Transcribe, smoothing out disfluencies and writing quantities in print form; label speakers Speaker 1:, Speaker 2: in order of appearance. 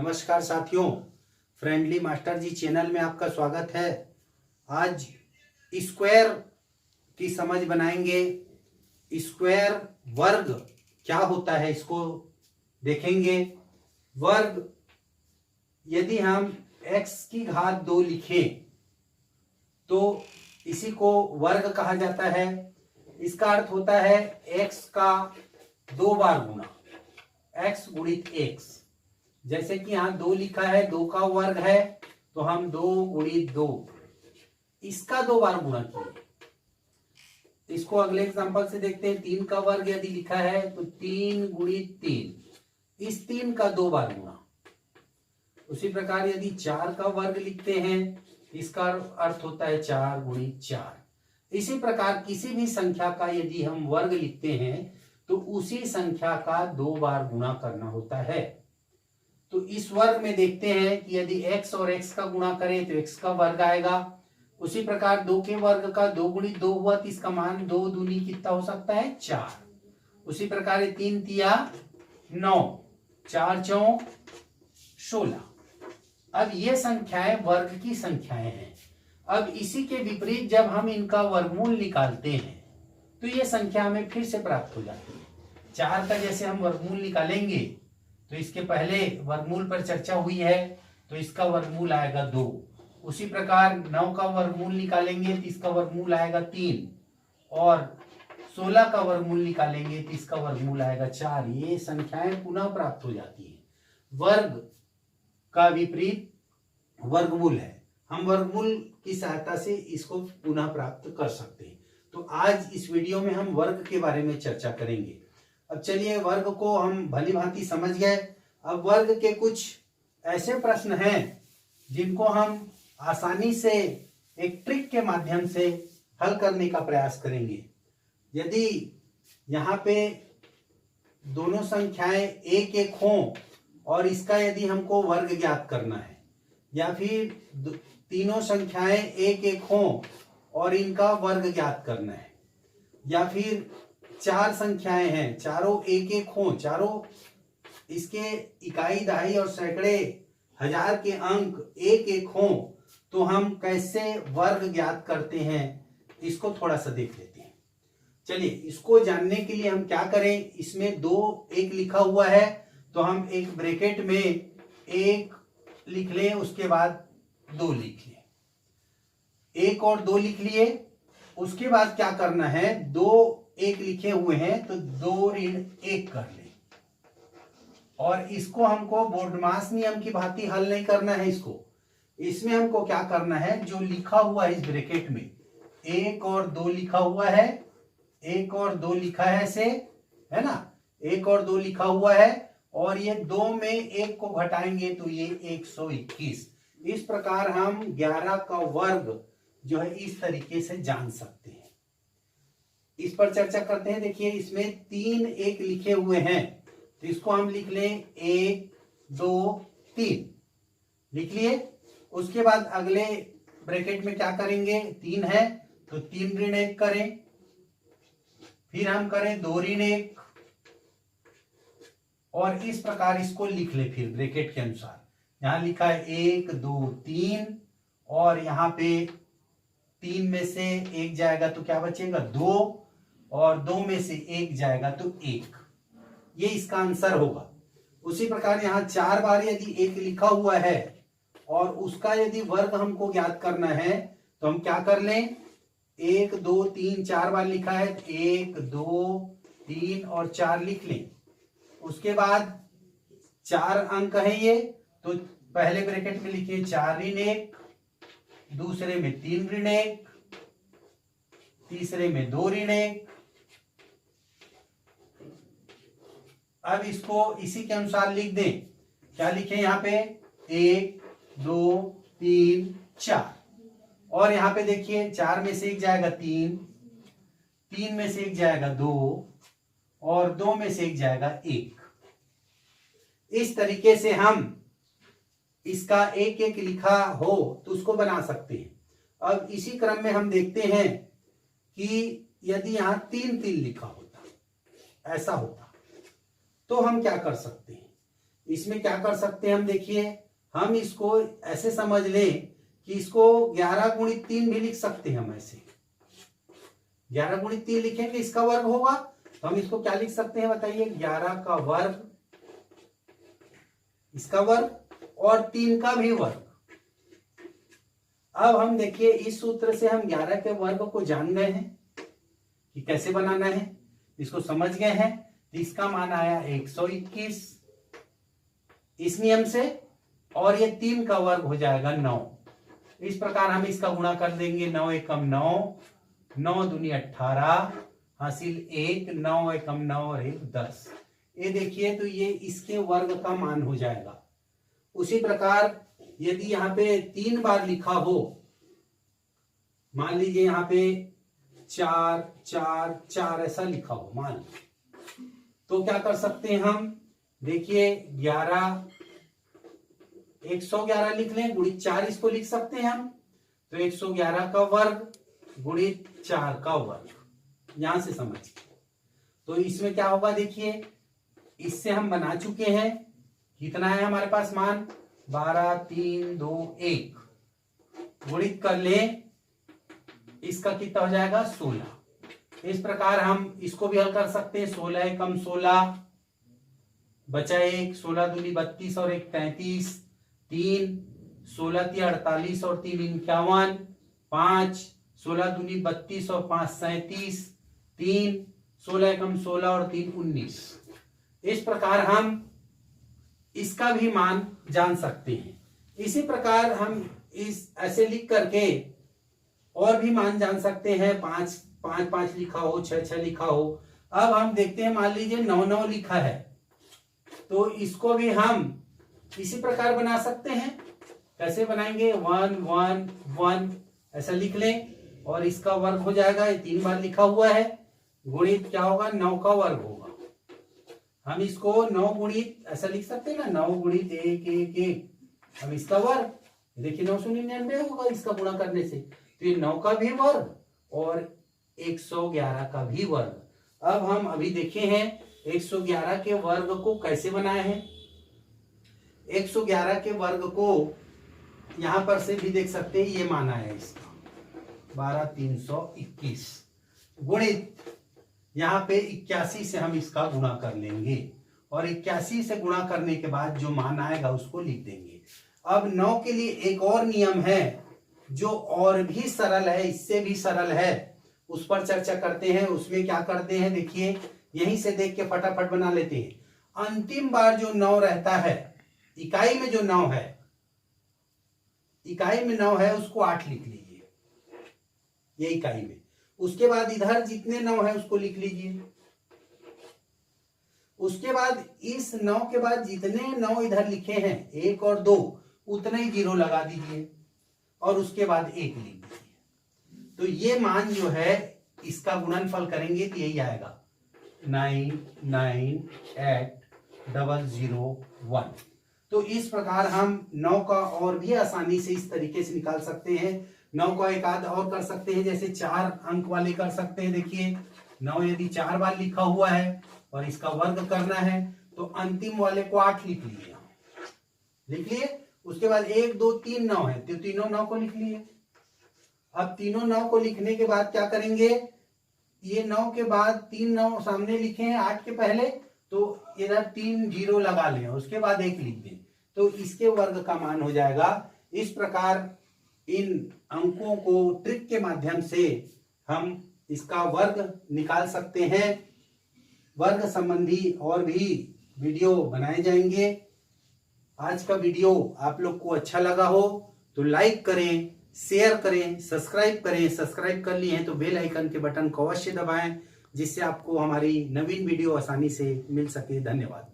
Speaker 1: नमस्कार साथियों, friendly master जी channel में आपका स्वागत है। आज स्क्वायर की समझ बनाएंगे। स्क्वायर वर्ग क्या होता है इसको देखेंगे। वर्ग यदि हम x की घात 2 लिखें तो इसी को वर्ग कहा जाता है। इसका अर्थ होता है x का 2 बार गुना, x गुणित x। जैसे कि यहां 2 लिखा है, 2 का वर्ग है तो हम 2 गुणित 2 इसका 2 बार गुणा किए। इसको अगले एग्जांपल से देखते हैं। 3 का वर्ग यदि लिखा है तो 3 गुणित 3, इस 3 का 2 बार गुणा। उसी प्रकार यदि 4 का वर्ग लिखते हैं, इसका अर्थ होता है 4 गुणित 4। इसी प्रकार किसी भी संख्या का यदि हम वर्ग लिखते हैं तो उसी संख्या का 2 बार गुणा करना होता है। तो इस वर्ग में देखते हैं कि यदि x और x का गुणा करें तो x का वर्ग आएगा। उसी प्रकार 2 के वर्ग का 2 गुणित 2 हुआ तो इसका मान 2 दूनी कितना हो सकता है, 4। उसी प्रकार 3 तिया 9, 4 चौक 16। अब ये संख्याएं वर्ग की संख्याएं हैं। अब इसी के विपरीत जब हम इनका वर्गमूल निकालते हैं तो ये संख्या हमें फिर से प्राप्त हो जाती है। 4 का जैसे हम वर्गमूल निकालेंगे तो इसके पहले वर्गमूल पर चर्चा हुई है, तो इसका वर्गमूल आएगा 2। उसी प्रकार 9 का वर्गमूल निकालेंगे तो इसका वर्गमूल आएगा 3, और 16 का वर्गमूल निकालेंगे तो इसका वर्गमूल आएगा 4। ये संख्याएं पुनः प्राप्त हो जाती हैं। वर्ग का विपरीत वर्गमूल है। हम वर्गमूल की सहायता से इसको पुनः प्राप्त कर सकते हैं। तो आज इस वीडियो में हम वर्ग के बारे में चर्चा करेंगे। अब चलिए, वर्ग को हम भली भांति समझ गए। अब वर्ग के कुछ ऐसे प्रश्न हैं जिनको हम आसानी से एक ट्रिक के माध्यम से हल करने का प्रयास करेंगे। यदि यहाँ पे दोनों संख्याएं एक एक हों और इसका यदि हमको वर्ग ज्ञात करना है, या फिर तीनों संख्याएं एक एक हों और इनका वर्ग ज्ञात करना है, या फिर 4 संख्याएं हैं, चारों एक एक हों, चारों इसके इकाई दहाई और सैकड़े हजार के अंक एक एक हों, तो हम कैसे वर्ग ज्ञात करते हैं इसको थोड़ा सा देख लेते हैं। चलिए, इसको जानने के लिए हम क्या करें। इसमें 2 1 लिखा हुआ है तो हम एक ब्रैकेट में 1 लिख लें, उसके बाद 2 लिख लें। 1 और 2 लिख लिए। उसके बाद क्या करना है, 2 1 लिखे हुए हैं तो 2 ऋण 1 कर लें, और इसको हमको बोर्डमास नियम की भांति हल नहीं करना है। इसमें हमको क्या करना है, जो लिखा हुआ है इस ब्रैकेट में 1 और 2 लिखा हुआ है, 1 और 2 लिखा है ऐसे, है ना, 1 और 2 लिखा हुआ है, और ये 2 में 1 को घटाएंगे तो ये 121। इस प्रकार हम 11 का वर्ग जो है इस तरीके से जान सकते हैं। इस पर चर्चा करते हैं। देखिए, इसमें 3 1 लिखे हुए हैं तो इसको हम लिख लें 1 2 3 लिख लिए। उसके बाद अगले ब्रैकेट में क्या करेंगे, 3 है तो 3 ऋण 1 करें, फिर हम करें 2 ऋण 1, और इस प्रकार इसको लिख ले फिर ब्रैकेट के अनुसार। यहां लिखा है 1 2 3, और यहां पे 3 में से 1 जाएगा तो क्या बचेगा, 2, और 2 में से 1 जाएगा तो 1। ये इसका आंसर होगा। उसी प्रकार यहां 4 बार यदि 1 लिखा हुआ है और उसका यदि वर्ग हमको ज्ञात करना है तो हम क्या कर लें, 1 2 3 4 बार लिखा है, 1 2 3 और 4 लिख लें। उसके बाद 4 अंक है ये, तो पहले ब्रैकेट में लिखिए 4 ऋण 1, दूसरे में 3 ऋण 1, तीसरे में 2 ऋण 1। अब इसको इसी के अनुसार लिख दें। क्या लिखें यहाँ पे, 1 2 3 4, और यहाँ पे देखिए 4 में से 1 जाएगा 3, 3 में से 1 जाएगा 2, और 2 में से 1 जाएगा 1। इस तरीके से हम इसका 1 1 लिखा हो तो उसको बना सकते हैं। अब इसी क्रम में हम देखते हैं कि यदि यहां 3 3 लिखा होता, ऐसा होता, तो हम क्या कर सकते हैं। इसमें क्या कर सकते हैं हम, देखिए हम इसको ऐसे समझ लें कि इसको 11 गुणित 3 भी लिख सकते हैं हम ऐसे। 11 गुणित 3 लिखेंगे इसका वर्ग होगा, तो हम इसको क्या लिख सकते हैं बताइए, 11 का वर्ग, इसका वर्ग और 3 का भी वर्ग। अब हम देखिए इस सूत्र से हम 11 के वर्ग को जान गए हैं कि कैसे बनाना है, इसको समझ गए हैं। तो इसका मान आया 121 इस नियम से, और ये 3 का वर्ग हो जाएगा 9। इस प्रकार हम इसका गुणा कर देंगे, 9 एकम 9, 9 दूनी 18, हासिल 1, 9 एकम 9 और 1 10। ये देखिए तो ये इसके वर्ग का मान हो जाएगा। उसी प्रकार यदि यहाँ पे 3 बार लिखा हो, मान लीजिए यहाँ पे 4 4 4 ऐसा लिखा हो मान लीजिए, तो क्या कर सकते हैं हम, देखिए 11 111 लिख लें, गुणित 4 इसको लिख सकते हैं हम, तो 111 का वर्ग गुणित 4 का वर्ग, यहां से समझिए। तो इसमें क्या होगा, देखिए इससे हम बना चुके हैं, कितना है हमारे पास मान, 12 3 2 1, गुणित कर ले, इसका कितना हो जाएगा 16। इस प्रकार हम इसको भी हल कर सकते हैं, 16 एकम 16 बचा 1, 16 दूनी 32 और 1 33, 3 16 3 48 और 3 51, 5 16 दूनी 32 और 5 37, 3 16 एकम 16 और 3 19। इस प्रकार हम इसका भी मान जान सकते हैं। इसी प्रकार हम इस ऐसे लिख करके और भी मान जान सकते हैं, 5 5 5 लिखा हो, 6 6 लिखा हो। अब हम देखते हैं, मान लीजिए 9 9 लिखा है, तो इसको भी हम इसी प्रकार बना सकते हैं। कैसे बनाएंगे, 1 1 1 ऐसा लिख लें और इसका वर्ग हो जाएगा, ये 3 बार लिखा हुआ है, गुणित क्या होगा 9 का वर्ग होगा। हम इसको 9 गुणित ऐसा लिख सकते हैं ना, 9 गुणित 1 1 1, अब इसका वर्ग देखिए 999 होगा इसका गुणा करने से, तो ये 9 का भी वर्ग और 111 का भी वर्ग। अब हम अभी देखे हैं 111 के वर्ग को कैसे बनाए हैं। 111 के वर्ग को यहां पर से भी देख सकते हैं, ये माना है इसका 12321, गुणित यहाँ पे 81 से हम इसका गुणा कर लेंगे, और 81 से गुणा करने के बाद जो मान आएगा उसको लिख देंगे। अब 9 के लिए एक और नियम है जो और भी सरल है, इससे भी सरल है, उस पर चर्चा करते हैं। उसमें क्या करते हैं, देखिए यहीं से देख के फटाफट बना लेते हैं। अंतिम बार जो 9 रहता है, इकाई में जो 9 है, इकाई में 9 है उसको 8 लिख लीजिए, ये इकाई में। उसके बाद इधर जितने 9 है उसको लिख लीजिए। उसके बाद इस 9 के बाद जितने 9 इधर लिखे हैं 1 और 2, उतने ही 0 लगा दीजिए और उसके बाद 1 लिख दीजिए। तो ये मान जो है इसका गुणनफल करेंगे तो यही आएगा 9980001। तो इस प्रकार हम 9 का और भी आसानी से इस तरीके से निकाल सकते हैं। 9 का एक आध और कर सकते हैं, जैसे 4 अंक वाले कर सकते हैं। देखिए 9 यदि 4 बार लिखा हुआ है और इसका वर्ग करना है तो अंतिम वाले को 8 लिख लिए, लिख लिए। उसके बाद 1 2 3 9 है तो तीनों 9 को लिख लिए। अब तीनों 9 को लिखने के बाद क्या करेंगे, ये 9 के बाद 3 9 सामने लिखे हैं 8 के पहले, तो इधर 3 0 लगा लें, उसके बाद 1 लिख दें, तो इसके वर्ग का मान हो जाएगा। इस प्रकार इन अंकों को ट्रिक के माध्यम से हम इसका वर्ग निकाल सकते हैं। वर्ग संबंधी और भी वीडियो बनाए जाएंगे। आज का वीडियो आप लोग को अच्छा लगा हो तो लाइक करें, शेयर करें, सब्सक्राइब करें। सब्सक्राइब कर लिए हैं तो बेल आइकन के बटन को अवश्य दबाएं, जिससे आपको हमारी नवीन वीडियो आसानी से मिल सके। धन्यवाद।